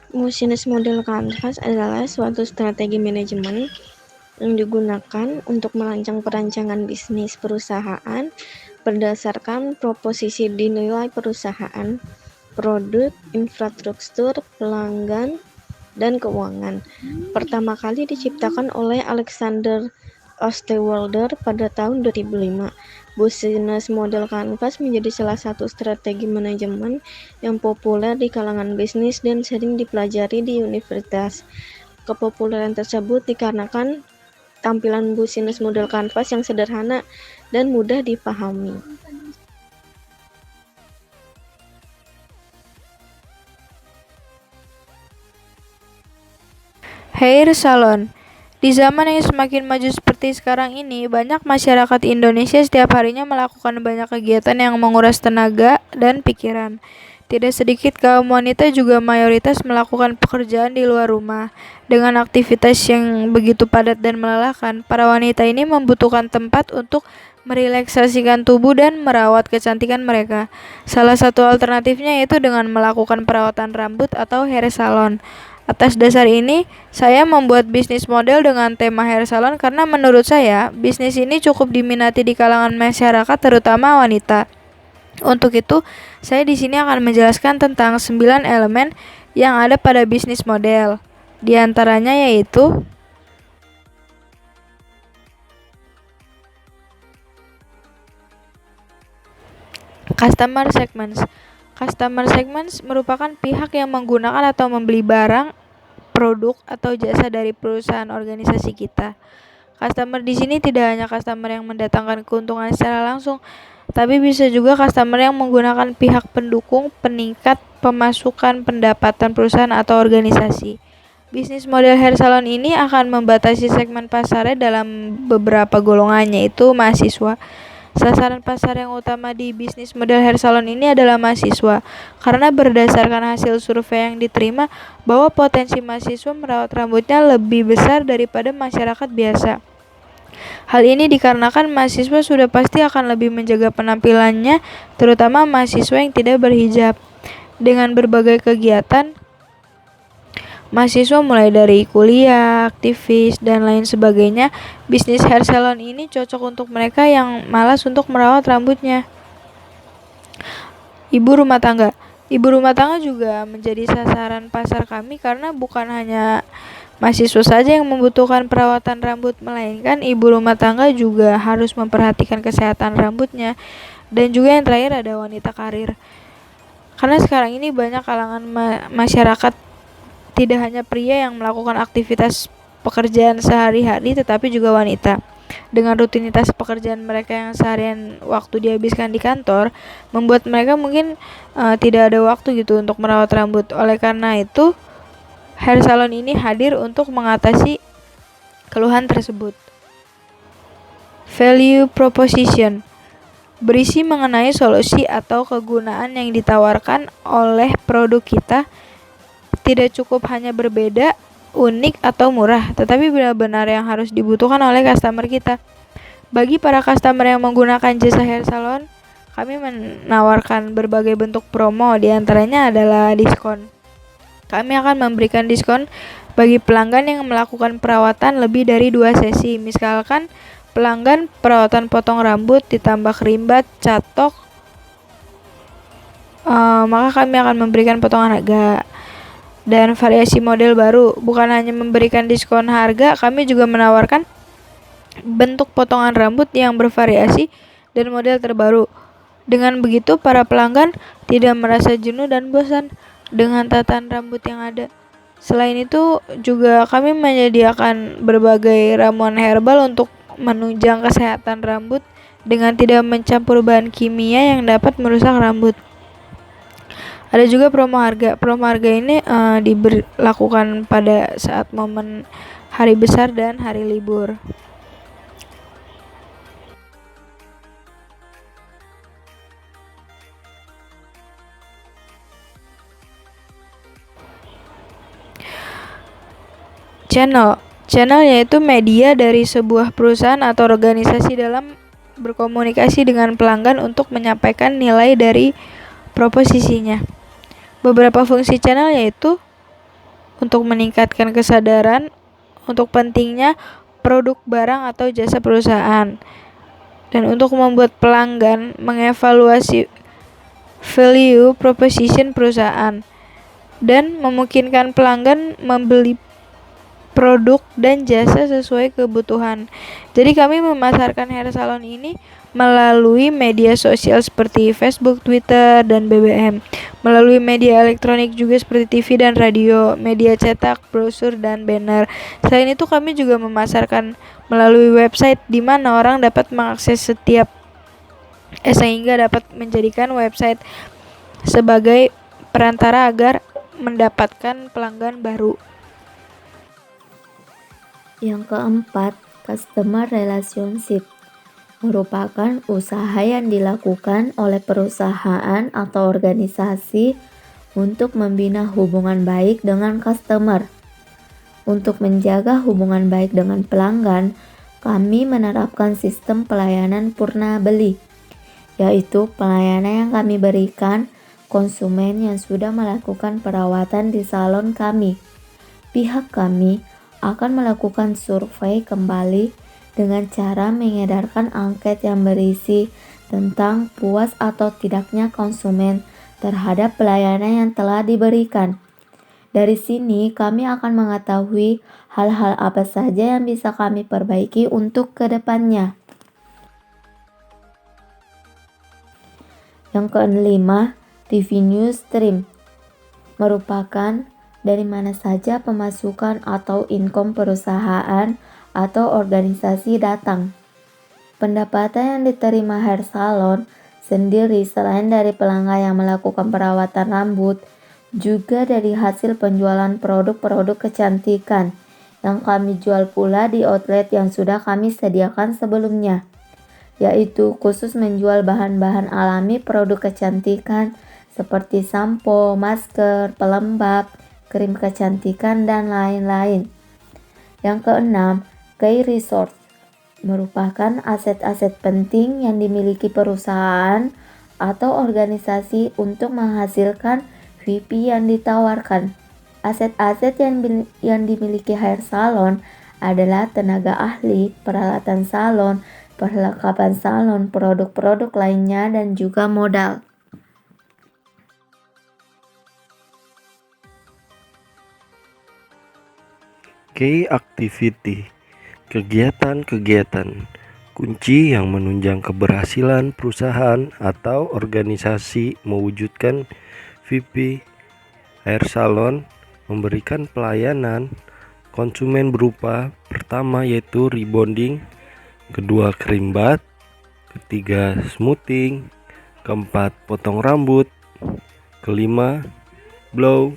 Business model kanvas adalah suatu strategi manajemen yang digunakan untuk merancang perancangan bisnis perusahaan berdasarkan proposisi nilai perusahaan, produk, infrastruktur, pelanggan, dan keuangan. Pertama kali diciptakan oleh Alexander Osterwalder pada tahun 2005. Business model kanvas menjadi salah satu strategi manajemen yang populer di kalangan bisnis dan sering dipelajari di universitas. Kepopuleran tersebut dikarenakan tampilan business model kanvas yang sederhana dan mudah dipahami. Hair salon. Di zaman yang semakin maju seperti sekarang ini, banyak masyarakat Indonesia setiap harinya melakukan banyak kegiatan yang menguras tenaga dan pikiran. Tidak sedikit kaum wanita juga mayoritas melakukan pekerjaan di luar rumah. Dengan aktivitas yang begitu padat dan melelahkan, para wanita ini membutuhkan tempat untuk merelaksasikan tubuh dan merawat kecantikan mereka. Salah satu alternatifnya yaitu dengan melakukan perawatan rambut atau hair salon. Atas dasar ini, saya membuat bisnis model dengan tema hair salon karena menurut saya, bisnis ini cukup diminati di kalangan masyarakat terutama wanita. Untuk itu, saya di sini akan menjelaskan tentang 9 elemen yang ada pada bisnis model. Di antaranya yaitu Customer segments. Customer segments merupakan pihak yang menggunakan atau membeli barang, produk, atau jasa dari perusahaan organisasi kita. Customer di sini tidak hanya customer yang mendatangkan keuntungan secara langsung, tapi bisa juga customer yang menggunakan pihak pendukung, peningkat pemasukan pendapatan perusahaan atau organisasi. Bisnis model hair salon ini akan membatasi segmen pasarnya dalam beberapa golongan, yaitu mahasiswa. Sasaran pasar yang utama di bisnis model hair salon ini adalah mahasiswa, karena berdasarkan hasil survei yang diterima bahwa potensi mahasiswa merawat rambutnya lebih besar daripada masyarakat biasa. Hal ini dikarenakan mahasiswa sudah pasti akan lebih menjaga penampilannya, terutama mahasiswa yang tidak berhijab. Dengan berbagai kegiatan, mahasiswa mulai dari kuliah, aktivis, dan lain sebagainya, bisnis hair salon ini cocok untuk mereka yang malas untuk merawat rambutnya. Ibu rumah tangga. Ibu rumah tangga juga menjadi sasaran pasar kami karena bukan hanya mahasiswa saja yang membutuhkan perawatan rambut, melainkan ibu rumah tangga juga harus memperhatikan kesehatan rambutnya. Dan juga yang terakhir ada wanita karir. Karena sekarang ini banyak kalangan masyarakat, tidak hanya pria yang melakukan aktivitas pekerjaan sehari-hari, tetapi juga wanita. Dengan rutinitas pekerjaan mereka yang seharian waktu dihabiskan di kantor, membuat mereka mungkin tidak ada waktu gitu untuk merawat rambut. Oleh karena itu, hair salon ini hadir untuk mengatasi keluhan tersebut. Value proposition berisi mengenai solusi atau kegunaan yang ditawarkan oleh produk kita. Tidak cukup hanya berbeda, unik, atau murah, tetapi benar-benar yang harus dibutuhkan oleh customer kita. Bagi para customer yang menggunakan jasa hair salon, kami menawarkan berbagai bentuk promo, diantaranya adalah diskon. Kami akan memberikan diskon bagi pelanggan yang melakukan perawatan lebih dari 2 sesi. Misalkan pelanggan perawatan potong rambut ditambah kerimbat, catok, maka kami akan memberikan potongan harga dan variasi model baru. Bukan hanya memberikan diskon harga, kami juga menawarkan bentuk potongan rambut yang bervariasi dan model terbaru. Dengan begitu, para pelanggan tidak merasa jenuh dan bosan dengan tatanan rambut yang ada. Selain itu, juga kami menyediakan berbagai ramuan herbal untuk menunjang kesehatan rambut dengan tidak mencampur bahan kimia yang dapat merusak rambut. Ada juga promo harga. Promo harga ini diberlakukan pada saat momen hari besar dan hari libur. Channel yaitu media dari sebuah perusahaan atau organisasi dalam berkomunikasi dengan pelanggan untuk menyampaikan nilai dari proposisinya. Beberapa fungsi channel yaitu untuk meningkatkan kesadaran untuk pentingnya produk barang atau jasa perusahaan, dan untuk membuat pelanggan mengevaluasi value proposition perusahaan, dan memungkinkan pelanggan membeli produk dan jasa sesuai kebutuhan. Jadi kami memasarkan hair salon ini melalui media sosial seperti Facebook, Twitter, dan BBM, melalui media elektronik juga seperti TV dan radio, media cetak, brosur, dan banner. Selain itu kami juga memasarkan melalui website di mana orang dapat mengakses sehingga dapat menjadikan website sebagai perantara agar mendapatkan pelanggan baru. Yang keempat, customer relationship merupakan usaha yang dilakukan oleh perusahaan atau organisasi untuk membina hubungan baik dengan customer. Untuk menjaga hubungan baik dengan pelanggan, kami menerapkan sistem pelayanan purna beli, yaitu pelayanan yang kami berikan konsumen yang sudah melakukan perawatan di salon kami. Pihak kami akan melakukan survei kembali dengan cara mengedarkan angket yang berisi tentang puas atau tidaknya konsumen terhadap pelayanan yang telah diberikan. Dari sini kami akan mengetahui hal-hal apa saja yang bisa kami perbaiki untuk kedepannya. Yang kelima, revenue stream merupakan dari mana saja pemasukan atau income perusahaan atau organisasi datang. Pendapatan yang diterima hair salon sendiri selain dari pelanggan yang melakukan perawatan rambut, juga dari hasil penjualan produk-produk kecantikan yang kami jual pula di outlet yang sudah kami sediakan sebelumnya, yaitu khusus menjual bahan-bahan alami produk kecantikan seperti sampo, masker, pelembab, krim kecantikan, dan lain-lain. Yang keenam, key resource merupakan aset-aset penting yang dimiliki perusahaan atau organisasi untuk menghasilkan VP yang ditawarkan. Aset-aset yang dimiliki hair salon adalah tenaga ahli, peralatan salon, perlengkapan salon, produk-produk lainnya, dan juga modal. Key activity, kegiatan-kegiatan kunci yang menunjang keberhasilan perusahaan atau organisasi mewujudkan VP hair salon, memberikan pelayanan konsumen berupa pertama yaitu rebonding, kedua krim bat, ketiga smoothing, keempat potong rambut, kelima blow,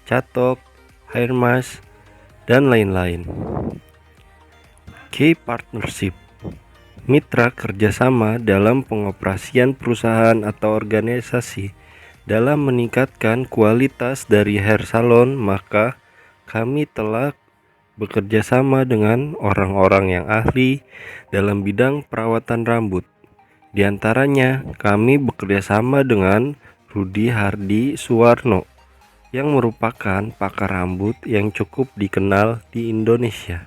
catok, hair mask, dan lain-lain. Key partnership, mitra kerjasama dalam pengoperasian perusahaan atau organisasi dalam meningkatkan kualitas dari hair salon, maka kami telah bekerja sama dengan orang-orang yang ahli dalam bidang perawatan rambut. Di antaranya kami bekerja sama dengan Rudi Hardi Suwarno yang merupakan pakar rambut yang cukup dikenal di Indonesia.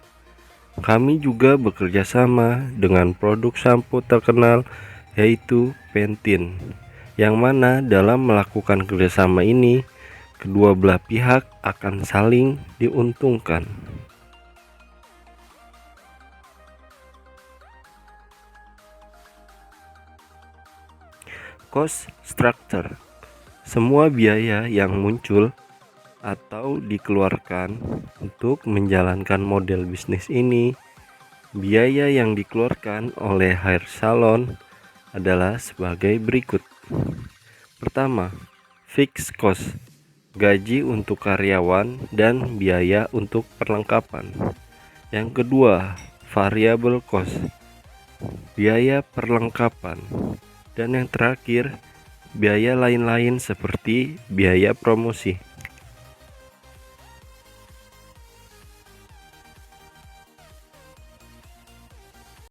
Kami juga bekerja sama dengan produk sampo terkenal yaitu Pantene, yang mana dalam melakukan kerjasama ini kedua belah pihak akan saling diuntungkan. Cost structure, semua biaya yang muncul atau dikeluarkan untuk menjalankan model bisnis ini. Biaya yang dikeluarkan oleh hair salon adalah sebagai berikut. Pertama, fixed cost, gaji untuk karyawan dan biaya untuk perlengkapan. Yang kedua, variable cost, biaya perlengkapan. Dan yang terakhir, biaya lain-lain seperti biaya promosi.